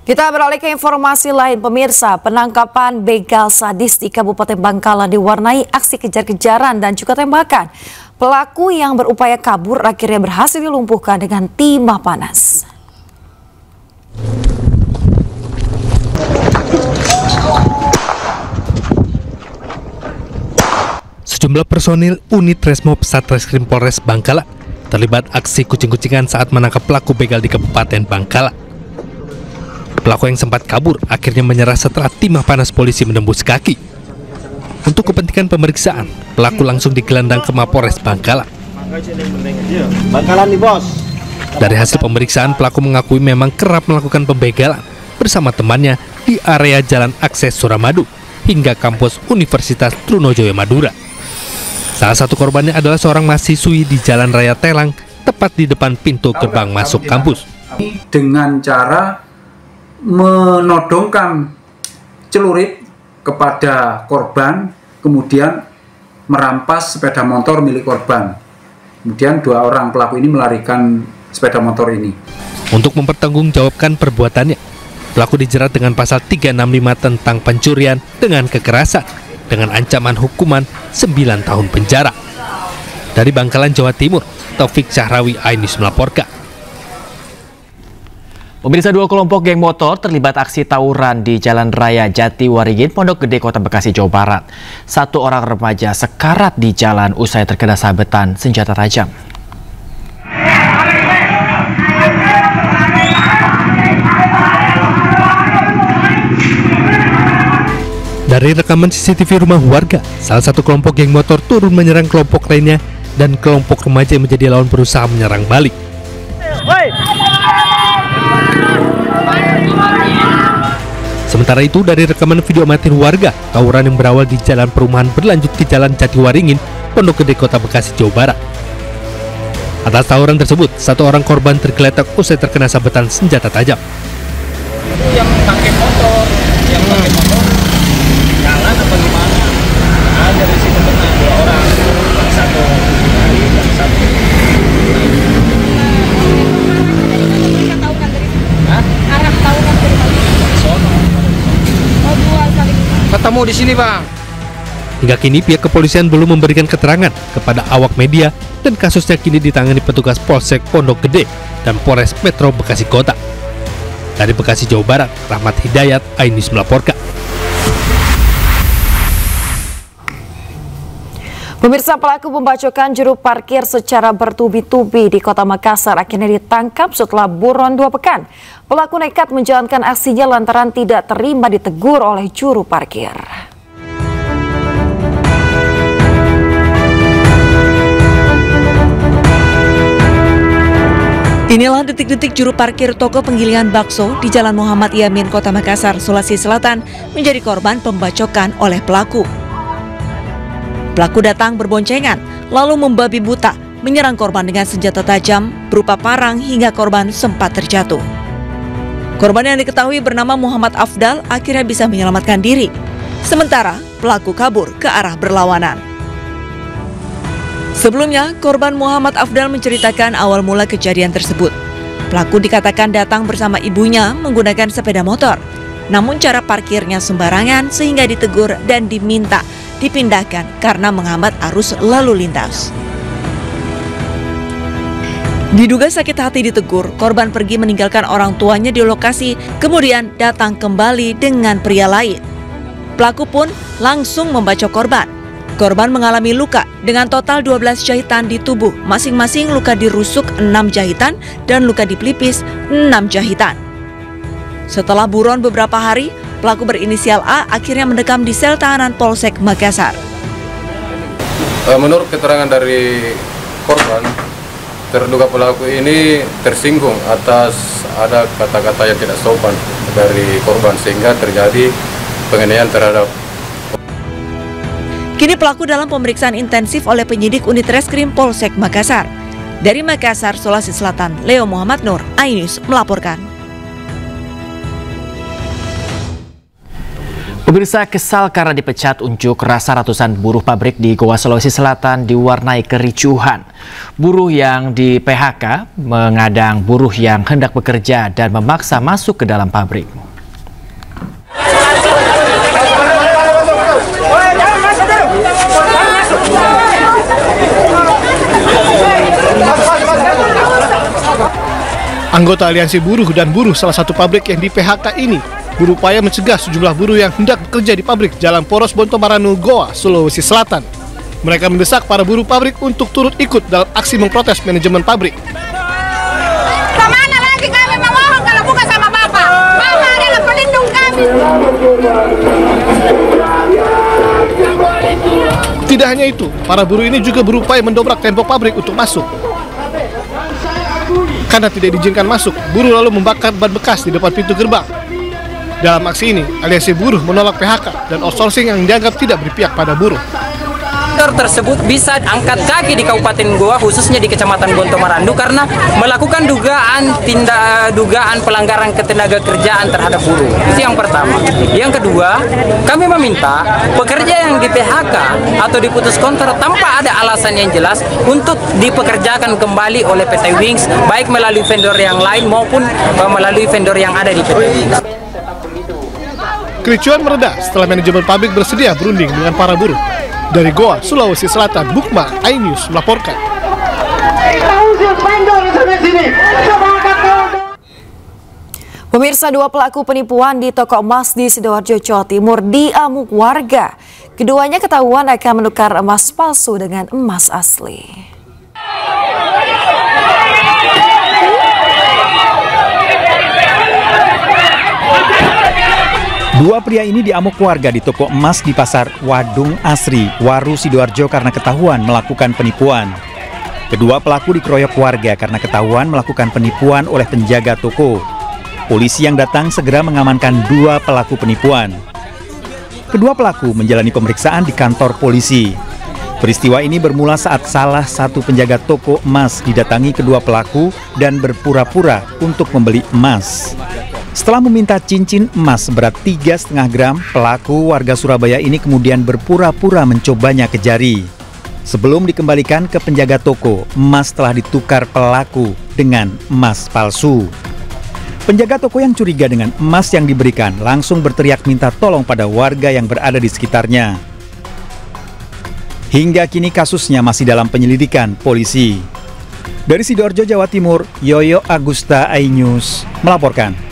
Kita beralih ke informasi lain, pemirsa. Penangkapan begal sadis di Kabupaten Bangkalan diwarnai aksi kejar-kejaran dan juga tembakan. Pelaku yang berupaya kabur akhirnya berhasil dilumpuhkan dengan timah panas. Sejumlah personil unit Resmob Satreskrim Polres Bangkalan terlibat aksi kucing-kucingan saat menangkap pelaku begal di Kabupaten Bangkalan. Pelaku yang sempat kabur akhirnya menyerah setelah timah panas polisi menembus kaki. Untuk kepentingan pemeriksaan, pelaku langsung digelandang ke Mapolres Bangkalan. Bangkalan nih, bos. Dari hasil pemeriksaan, pelaku mengakui memang kerap melakukan pembegalan bersama temannya di area Jalan Akses Suramadu hingga kampus Universitas Trunojoyo Madura. Salah satu korbannya adalah seorang mahasiswi di Jalan Raya Telang, tepat di depan pintu gerbang masuk kampus. Dengan cara menodongkan celurit kepada korban, kemudian merampas sepeda motor milik korban. Kemudian dua orang pelaku ini melarikan sepeda motor ini. Untuk mempertanggungjawabkan perbuatannya, pelaku dijerat dengan pasal 365 tentang pencurian dengan kekerasan dengan ancaman hukuman 9 tahun penjara. Dari Bangkalan, Jawa Timur, Taufik Syahrawi, iNews melaporkan. Pemirsa, dua kelompok geng motor terlibat aksi tawuran di Jalan Raya Jatiwaringin, Pondok Gede, Kota Bekasi, Jawa Barat. Satu orang remaja sekarat di jalan usai terkena sabetan senjata tajam. Dari rekaman CCTV rumah warga, salah satu kelompok geng motor turun menyerang kelompok lainnya dan kelompok remaja yang menjadi lawan berusaha menyerang balik. Sementara itu, dari rekaman video amatir warga, tawuran yang berawal di jalan perumahan berlanjut ke Jalan Jatiwaringin, Pondok Gede, Kota Bekasi, Jawa Barat. Atas tawuran tersebut, satu orang korban tergeletak usai terkena sabetan senjata tajam. Itu yang pakai motor, jalan apa gimana? Nah, dari situ kena dua orang, satu dari dan satu. Ketemu di sini, Bang. Hingga kini pihak kepolisian belum memberikan keterangan kepada awak media dan kasusnya kini ditangani petugas Polsek Pondok Gede dan Polres Metro Bekasi Kota. Dari Bekasi, Jawa Barat, Rahmat Hidayat, iNews melaporkan. Pemirsa, pelaku pembacokan juru parkir secara bertubi-tubi di Kota Makassar akhirnya ditangkap setelah buron 2 pekan. Pelaku nekat menjalankan aksinya lantaran tidak terima ditegur oleh juru parkir. Inilah detik-detik juru parkir toko penggilingan bakso di Jalan Muhammad Yamin, Kota Makassar, Sulawesi Selatan menjadi korban pembacokan oleh pelaku. Pelaku datang berboncengan, lalu membabi buta, menyerang korban dengan senjata tajam berupa parang hingga korban sempat terjatuh. Korban yang diketahui bernama Muhammad Afdal akhirnya bisa menyelamatkan diri. Sementara pelaku kabur ke arah berlawanan. Sebelumnya, korban Muhammad Afdal menceritakan awal mula kejadian tersebut. Pelaku dikatakan datang bersama ibunya menggunakan sepeda motor. Namun cara parkirnya sembarangan sehingga ditegur dan diminta dipindahkan karena menghambat arus lalu lintas. Diduga sakit hati ditegur, korban pergi meninggalkan orang tuanya di lokasi, kemudian datang kembali dengan pria lain. Pelaku pun langsung membacok korban. Korban mengalami luka dengan total 12 jahitan di tubuh, masing-masing luka dirusuk 6 jahitan dan luka di pelipis 6 jahitan. Setelah buron beberapa hari, pelaku berinisial A akhirnya mendekam di sel tahanan Polsek Makassar. Menurut keterangan dari korban, terduga pelaku ini tersinggung atas ada kata-kata yang tidak sopan dari korban sehingga terjadi penganiayaan terhadap. Kini pelaku dalam pemeriksaan intensif oleh penyidik unit Reskrim Polsek Makassar. Dari Makassar, Sulawesi Selatan, Leo Muhammad Nur, iNews melaporkan. Pemirsa, kesal karena dipecat unjuk rasa ratusan buruh pabrik di Goa, Sulawesi Selatan diwarnai kericuhan. Buruh yang di PHK mengadang buruh yang hendak bekerja dan memaksa masuk ke dalam pabrik. Anggota Aliansi Buruh dan Buruh salah satu pabrik yang di PHK ini berupaya mencegah sejumlah buruh yang hendak bekerja di pabrik Jalan Poros Bontomaranu, Goa, Sulawesi Selatan. Mereka mendesak para buruh pabrik untuk turut ikut dalam aksi memprotes manajemen pabrik. Kemana lagi kami memohon kalau bukan sama Bapak? Bapak adalah pelindung kami. Tidak hanya itu, para buruh ini juga berupaya mendobrak tembok pabrik untuk masuk. Karena tidak diizinkan masuk, buruh lalu membakar ban bekas di depan pintu gerbang. Dalam aksi ini, Aliansi Buruh menolak PHK dan outsourcing yang dianggap tidak berpihak pada buruh. Tersebut bisa angkat kaki di Kabupaten Goa, khususnya di Kecamatan Bontomarandu, karena melakukan dugaan pelanggaran ketenaga kerjaan terhadap buruh. Itu yang pertama. Yang kedua, kami meminta pekerja yang di PHK atau diputus kontrak tanpa ada alasan yang jelas untuk dipekerjakan kembali oleh PT Wings, baik melalui vendor yang lain maupun melalui vendor yang ada di PT Wings. Kericuan mereda setelah manajemen pabrik bersedia berunding dengan para buruh. Dari Goa, Sulawesi Selatan, Bukma, iNews melaporkan. Pemirsa, dua pelaku penipuan di toko emas di Sidoarjo, Jawa Timur diamuk warga. Keduanya ketahuan akan menukar emas palsu dengan emas asli. Dua pria ini diamuk warga di toko emas di Pasar Wadung Asri, Waru, Sidoarjo karena ketahuan melakukan penipuan. Kedua pelaku dikeroyok warga karena ketahuan melakukan penipuan oleh penjaga toko. Polisi yang datang segera mengamankan dua pelaku penipuan. Kedua pelaku menjalani pemeriksaan di kantor polisi. Peristiwa ini bermula saat salah satu penjaga toko emas didatangi kedua pelaku dan berpura-pura untuk membeli emas. Setelah meminta cincin emas seberat 3,5 gram, pelaku warga Surabaya ini kemudian berpura-pura mencobanya ke jari. Sebelum dikembalikan ke penjaga toko, emas telah ditukar pelaku dengan emas palsu. Penjaga toko yang curiga dengan emas yang diberikan langsung berteriak minta tolong pada warga yang berada di sekitarnya. Hingga kini kasusnya masih dalam penyelidikan polisi. Dari Sidoarjo, Jawa Timur, Yoyo Agusta, iNews melaporkan.